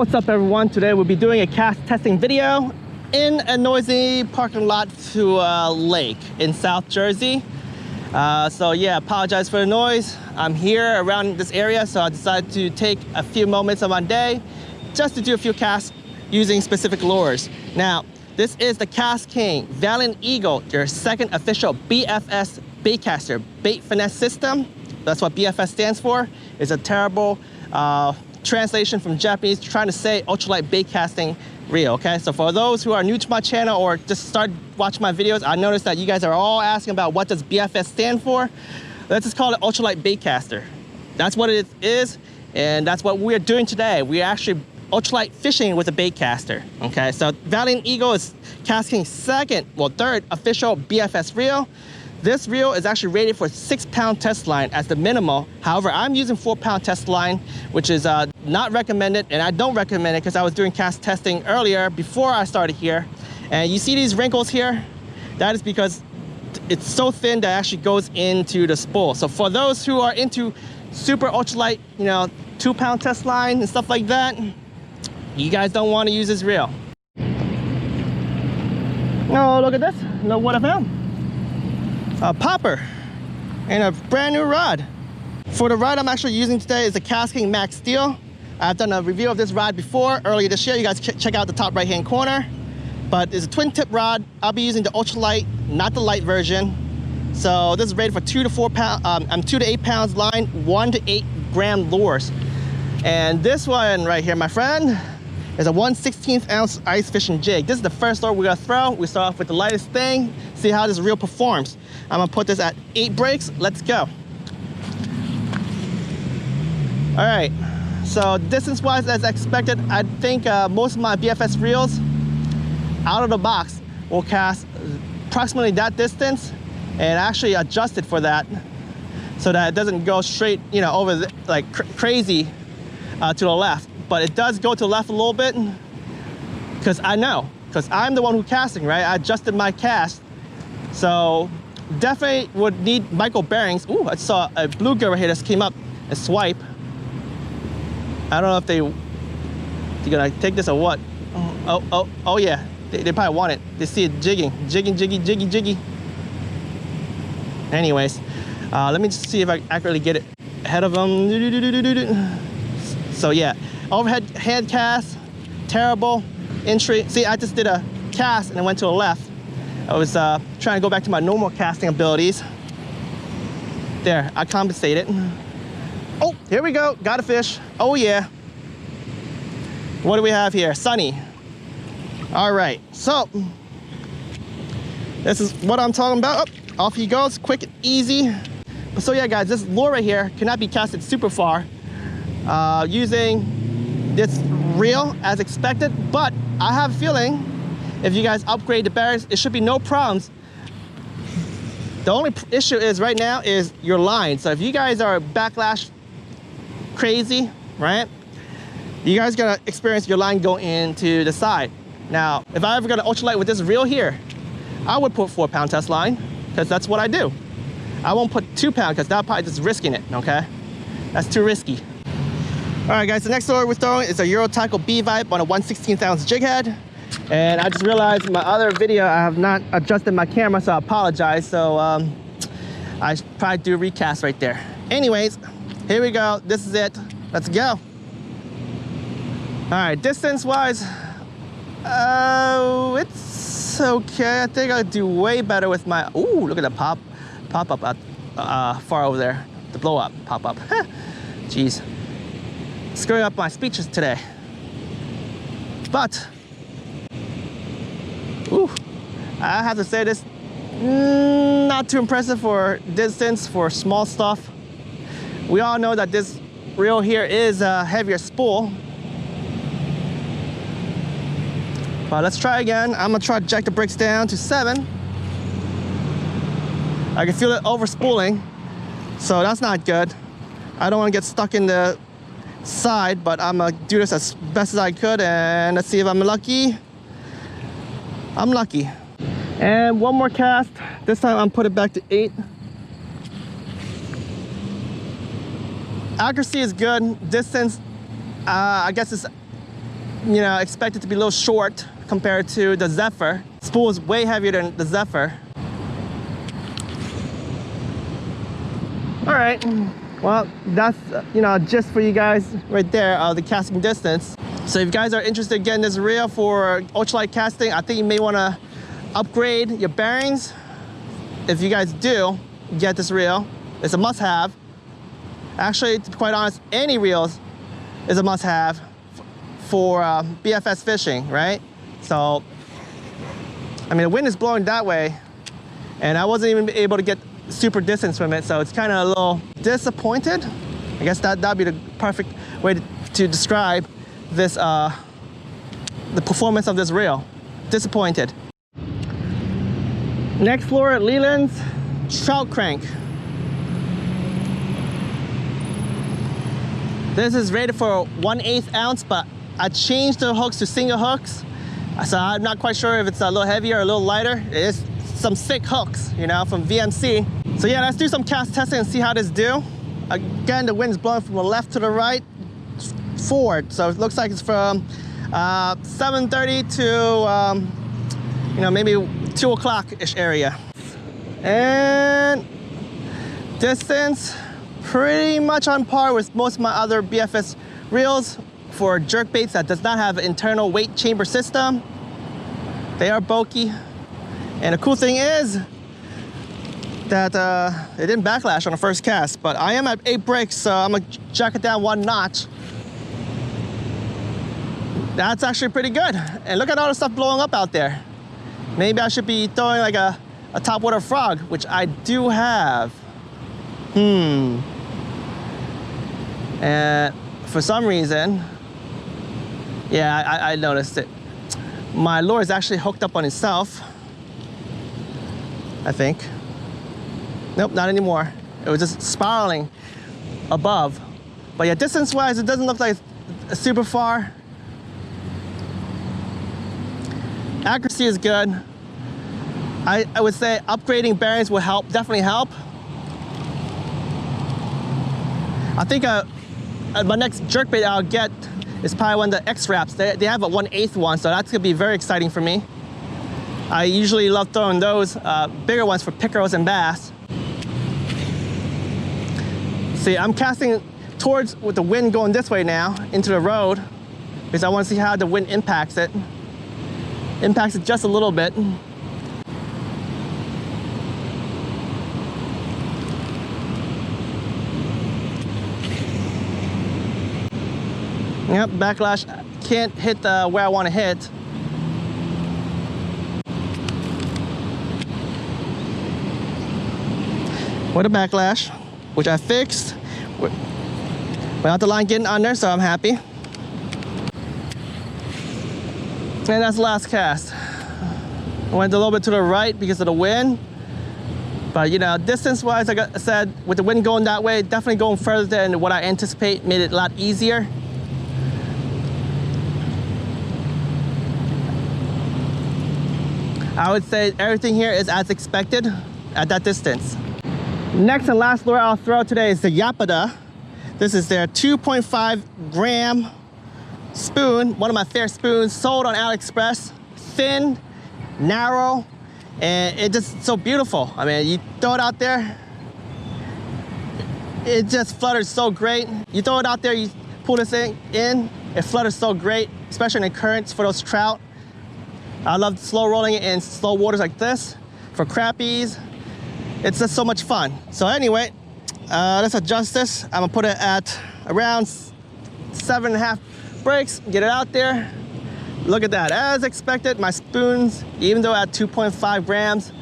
What's up everyone? Today we'll be doing a cast testing video in a noisy parking lot to a lake in South Jersey. So yeah, apologize for the noise. I'm here around this area, so I decided to take a few moments of my day just to do a few casts using specific lures. Now, this is the KastKing Valiant Eagle, your second official BFS baitcaster, bait finesse system. That's what BFS stands for. It's a terrible translation from Japanese trying to say ultralight bait casting reel, okay? So for those who are new to my channel or just start watching my videos, I noticed that you guys are all asking about what does BFS stand for. Let's just call it ultralight bait caster. That's what it is, and that's what we're doing today. We're actually ultralight fishing with a bait caster, okay? So Valiant Eagle is KastKing's third official BFS reel. This reel is actually rated for 6-pound test line as the minimal. However, I'm using 4-pound test line, which is not recommended, and I don't recommend it because I was doing cast testing earlier before I started here. And you see these wrinkles here? That is because it's so thin that it actually goes into the spool. So for those who are into super ultralight, 2-pound test line and stuff like that, you guys don't want to use this reel. Oh, look at this. Look what I found. A popper and a brand new rod. For the rod I'm actually using today is the KastKing Max Steel. I've done a review of this rod before earlier this year. You guys check out the top right hand corner. But it's a twin tip rod. I'll be using the ultralight, not the light version. So this is rated for 2 to 8 pounds line, 1 to 8 gram lures. And this one right here, my friend, is a 1/16 ounce ice fishing jig. This is the first lure we're gonna throw. We start off with the lightest thing, see how this reel performs. I'm gonna put this at 8 breaks. Let's go. All right, so distance-wise, as expected, I think most of my BFS reels out of the box will cast approximately that distance, and actually adjusted for that so that it doesn't go straight, over crazy to the left. But it does go to the left a little bit because I'm the one who's casting, right? I adjusted my cast. So definitely would need micro bearings. Ooh, I saw a bluegill right here that came up and swipe. I don't know if they're gonna take this or what. Oh yeah, they probably want it. They see it jigging. Anyways, let me just see if I accurately get it ahead of them. So yeah, overhead hand cast, terrible entry. See, I just did a cast and it went to the left. I was trying to go back to my normal casting abilities. There, I compensated. Oh, here we go, got a fish. Oh yeah. What do we have here? Sunny. All right, so this is what I'm talking about. Oh, off he goes, quick and easy. So yeah, guys, this lure right here cannot be casted super far using this reel as expected, but I have a feeling if you guys upgrade the bearings, it should be no problems. The only issue is right now is your line. So if you guys are backlash crazy, right? You guys gonna experience your line go into the side. Now, if I ever got an ultralight with this reel here, I would put 4-pound test line because that's what I do. I won't put 2-pound because that's probably just risking it, okay? That's too risky. All right, guys, the next lure we're throwing is a Euro Tackle B-Vibe on a 1/16 ounce jig head. And I just realized in my other video, I have not adjusted my camera, so I apologize. So I should probably do a recast right there. Anyways, here we go. This is it. Let's go. All right, distance-wise, it's okay. I think I'll do way better with my, ooh, look at the pop-up far over there. The blow-up pop-up. Jeez. Screwing up my speeches today. But, ooh, I have to say this, not too impressive for distance, for small stuff. We all know that this reel here is a heavier spool. But let's try again. I'm gonna try to jack the brakes down to 7. I can feel it over spooling, so that's not good. I don't wanna get stuck in the side, but I'm gonna do this as best as I could, and let's see if I'm lucky. I'm lucky. And one more cast. This time I'm put it back to 8. Accuracy is good. Distance, I guess it's you know, expect it to be a little short compared to the Zephyr. Spool is way heavier than the Zephyr. All right, well, that's, you know, just for you guys right there, the casting distance. So if you guys are interested in getting this reel for ultralight casting, I think you may want to upgrade your bearings. If you guys do get this reel, it's a must-have. Actually, to be quite honest, any reels is a must-have for BFS fishing, right? So, I mean, the wind is blowing that way, and I wasn't even able to get super distance from it, so it's kind of a little disappointed. I guess that'd be the perfect way to describe this, the performance of this reel. Disappointed. Next lure, Leland's trout crank. This is rated for 1/8 ounce, but I changed the hooks to single hooks, so I'm not quite sure if it's a little heavier or a little lighter. It is some thick hooks, you know, from VMC. So yeah, let's do some cast testing and see how this do. Again, the wind's blowing from the left to the right, forward. So it looks like it's from 7:30 to, you know, maybe 2 o'clock-ish area. And distance, pretty much on par with most of my other BFS reels for jerkbaits that does not have an internal weight chamber system. They are bulky. And the cool thing is that it didn't backlash on the first cast, but I am at 8 breaks, so I'm gonna jack it down 1 notch. That's actually pretty good. And look at all the stuff blowing up out there. Maybe I should be throwing like a topwater frog, which I do have. And for some reason, yeah, I noticed it. My lure is actually hooked up on itself, I think. Nope, not anymore. It was just spiraling above. But yeah, distance-wise, it doesn't look like it's super far. Accuracy is good. I would say upgrading bearings will help, definitely help. I think my next jerkbait I'll get is probably one of the X-Wraps. They have a 1/8 one, so that's gonna be very exciting for me. I usually love throwing those bigger ones for pickerels and bass. See, I'm casting towards with the wind going this way now into the road because I want to see how the wind impacts it. Impacts it just a little bit. Yep, backlash can't hit where I want to hit. With a backlash, which I fixed without the line getting under, so I'm happy. And that's the last cast. I went a little bit to the right because of the wind. But you know, distance-wise, like I said, with the wind going that way, definitely going further than what I anticipate, made it a lot easier. I would say everything here is as expected at that distance. Next and last lure I'll throw today is the Yapada. This is their 2.5 gram spoon, one of my favorite spoons, sold on AliExpress. Thin, narrow, and it's just so beautiful. I mean, you throw it out there, it just flutters so great. You throw it out there, you pull this thing in, it flutters so great, especially in the currents for those trout. I love slow rolling it in slow waters like this. For crappies, it's just so much fun. So anyway, let's adjust this. I'm gonna put it at around 7.5 breaks, get it out there. Look at that, as expected, my spoons, even though at 2.5 grams,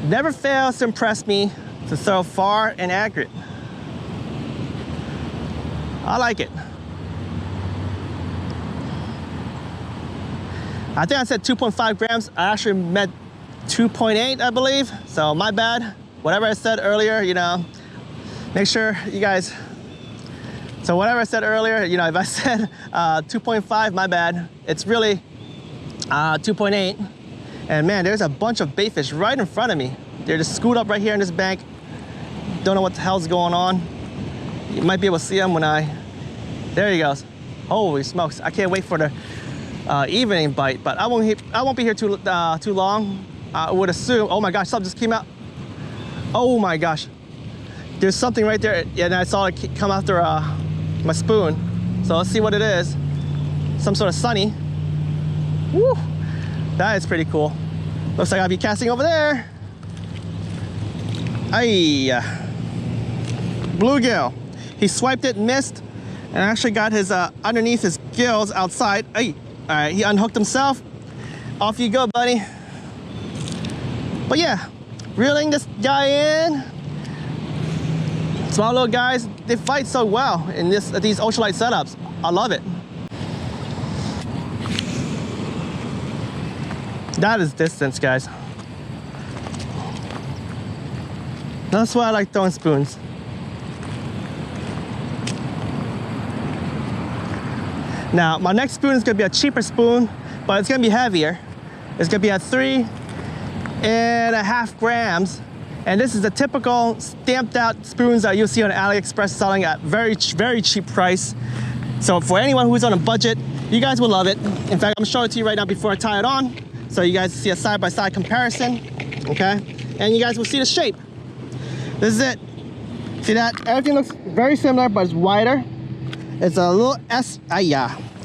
never fails to impress me to throw far and accurate. I like it. I think I said 2.5 grams. I actually meant 2.8, I believe. So my bad. Whatever I said earlier, you know, make sure you guys, so whatever I said earlier, you know, if I said 2.5, my bad. It's really 2.8. And man, there's a bunch of bait fish right in front of me. They're just scooped up right here in this bank. Don't know what the hell's going on. You might be able to see them when there he goes. Holy smokes! I can't wait for the evening bite, but I won't be here too long. I would assume. Oh my gosh, something just came out. Oh my gosh, there's something right there, and I saw it come after my spoon. So let's see what it is. Some sort of sunny. Woo! That is pretty cool. Looks like I'll be casting over there. Aye. Bluegill. He swiped it, missed, and actually got his underneath his gills outside. Aye. All right, he unhooked himself. Off you go, buddy. But yeah, reeling this guy in. Small little guys, they fight so well in these ultralight setups. I love it. That is distance, guys. That's why I like throwing spoons. Now, my next spoon is gonna be a cheaper spoon, but it's gonna be heavier. It's gonna be at 3.5 grams. And this is the typical stamped out spoons that you'll see on AliExpress selling at very cheap price. So for anyone who's on a budget, you guys will love it. In fact, I'm gonna show it to you right now before I tie it on, so you guys see a side-by-side comparison, okay? And you guys will see the shape. This is it. See that? Everything looks very similar, but it's wider. It's a little S,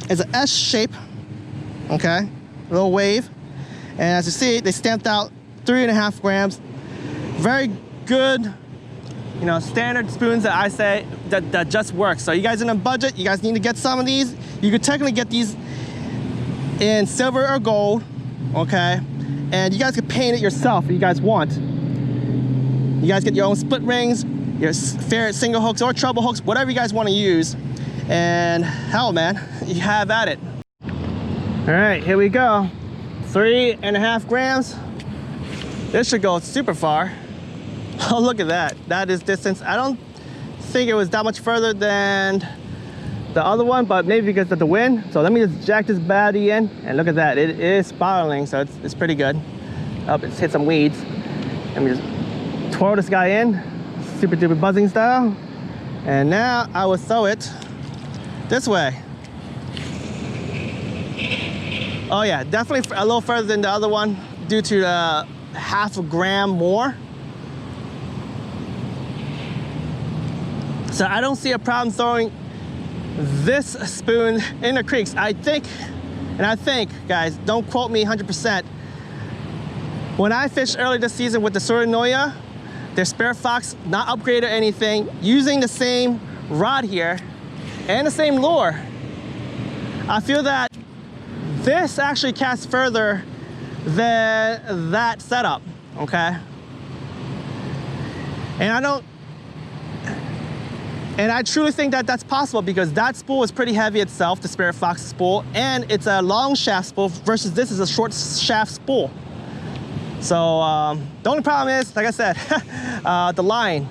it's an S shape, okay? A little wave. And as you see, they stamped out 3.5 grams. Very good, you know, standard spoons that I say that just work. So you guys in a budget, you guys need to get some of these. You could technically get these in silver or gold, okay? And you guys can paint it yourself if you guys want. You guys get your own split rings, your favorite single hooks or treble hooks, whatever you guys want to use. And hell, man, you have at it. All right, here we go. 3.5 grams. This should go super far. Oh, look at that. That is distance. I don't think it was that much further than the other one, but maybe because of the wind. So let me just jack this baddie in, and look at that. It is spiraling, so it's pretty good. Oh, it's hit some weeds. Let me just twirl this guy in, super duper buzzing style. And now I will sew it this way. Oh yeah, definitely a little further than the other one due to the 0.5 gram more. So I don't see a problem throwing this spoon in the creeks. I think, guys, don't quote me 100%. When I fished early this season with the Surinoya, their Spare Fox, not upgraded or anything, using the same rod here and the same lure, I feel that this actually casts further than that setup, okay? And I truly think that that's possible because that spool is pretty heavy itself, the Spare Fox spool, and it's a long shaft spool versus this is a short shaft spool. So the only problem is, like I said, the line.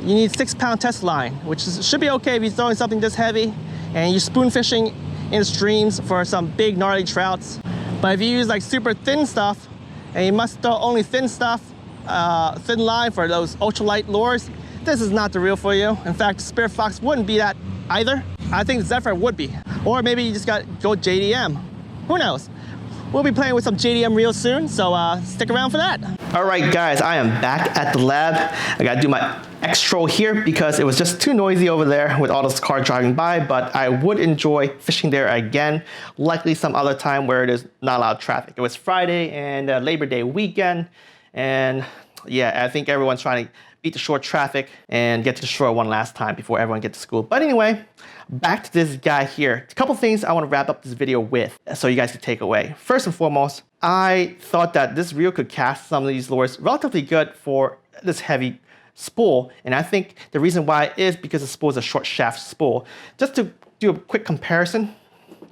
You need 6-pound test line, which should be okay if you're throwing something this heavy and you're spoon fishing in streams for some big gnarly trouts. But if you use like super thin stuff and you must throw only thin stuff, thin line for those ultralight lures, this is not the reel for you. In fact, Spare Fox wouldn't be that either. I think Zephyr would be. Or maybe you just got to go JDM. Who knows? We'll be playing with some JDM reels soon, so stick around for that. All right, guys, I am back at the lab. I got to do my extra here because it was just too noisy over there with all those cars driving by, but I would enjoy fishing there again, likely some other time where there's not a lot of traffic. It was Friday and Labor Day weekend, and yeah, I think everyone's trying to beat the shore traffic and get to the shore one last time before everyone gets to school. But anyway, back to this guy here. A couple things I want to wrap up this video with so you guys can take away. First and foremost, I thought that this reel could cast some of these lures relatively good for this heavy spool. And I think the reason why is because the spool is a short shaft spool. Just to do a quick comparison,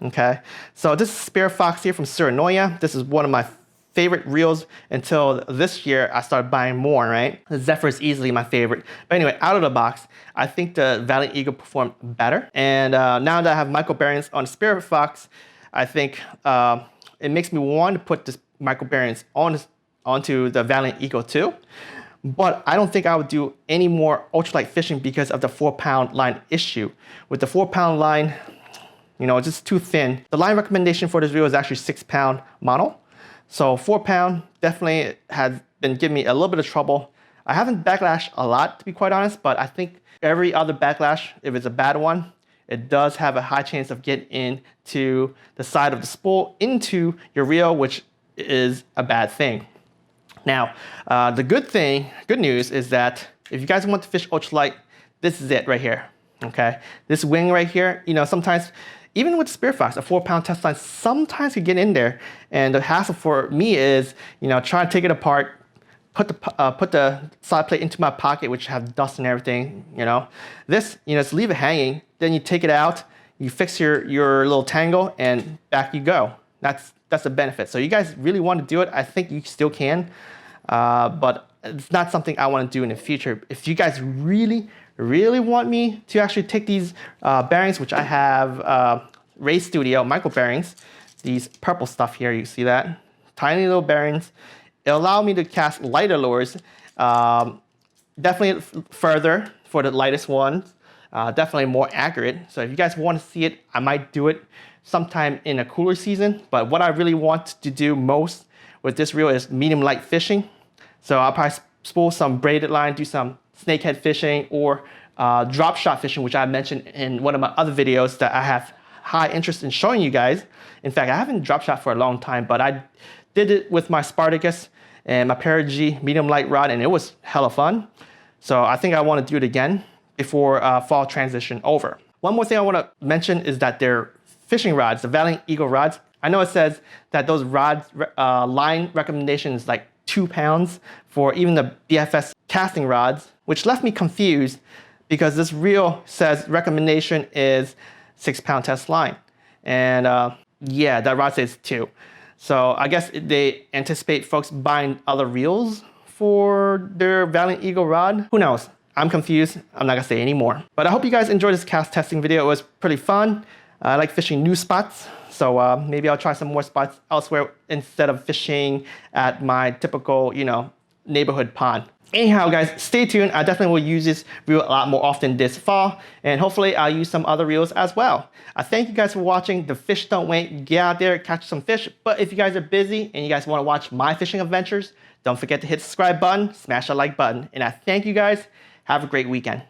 okay? So this is Spare Fox here from Surinoya. This is one of my favorite reels until this year I started buying more, right? The Zephyr is easily my favorite. But anyway, out of the box, I think the Valiant Eagle performed better. And now that I have micro bearings on Spare Fox, I think it makes me want to put this micro bearings onto the Valiant Eagle too. But I don't think I would do any more ultralight fishing because of the 4-pound line issue. With the 4-pound line, You know, just too thin. The line recommendation for this reel is actually 6-pound mono. So 4-pound definitely has been giving me a little bit of trouble. I haven't backlashed a lot, to be quite honest, but I think every other backlash, if it's a bad one, it does have a high chance of getting into the side of the spool into your reel, which is a bad thing. Now, the good news is that if you guys want to fish ultralight, this is it right here, okay? This wing right here, you know, sometimes, even with Spear Fox, a 4-pound test line sometimes could get in there. And the hassle for me is, you know, trying to take it apart, put the side plate into my pocket, which have dust and everything, you know. This, you know, just leave it hanging, then you take it out, you fix your little tangle, and back you go. That's the benefit. So you guys really want to do it, I think you still can, but it's not something I want to do in the future. If you guys really want me to actually take these bearings, which I have Ray Studio micro bearings, these purple stuff here, you see that? Tiny little bearings. It'll allow me to cast lighter lures, definitely further for the lightest ones, definitely more accurate. So if you guys want to see it, I might do it sometime in a cooler season. But what I really want to do most with this reel is medium light fishing. So I'll probably spool some braided line, do some snakehead fishing, or drop shot fishing, which I mentioned in one of my other videos that I have high interest in showing you guys. In fact, I haven't drop shot for a long time, but I did it with my Spartacus and my Para-G medium light rod, and it was hella fun. So I think I want to do it again before fall transition over. One more thing I want to mention is that their fishing rods, the Valiant Eagle rods, I know it says that those rods line recommendation is like 2 pounds for even the BFS casting rods, which left me confused because this reel says recommendation is 6-pound test line. And yeah, that rod says 2. So I guess they anticipate folks buying other reels for their Valiant Eagle rod. Who knows? I'm confused. I'm not gonna say any more. But I hope you guys enjoyed this cast testing video. It was pretty fun. I like fishing new spots. So maybe I'll try some more spots elsewhere instead of fishing at my typical, you know, neighborhood pond. Anyhow, guys, stay tuned. I definitely will use this reel a lot more often this fall, and hopefully I'll use some other reels as well. I thank you guys for watching. The fish don't wait. Get out there, catch some fish. But if you guys are busy and you guys want to watch my fishing adventures, don't forget to hit the subscribe button, smash that like button. And I thank you guys. Have a great weekend.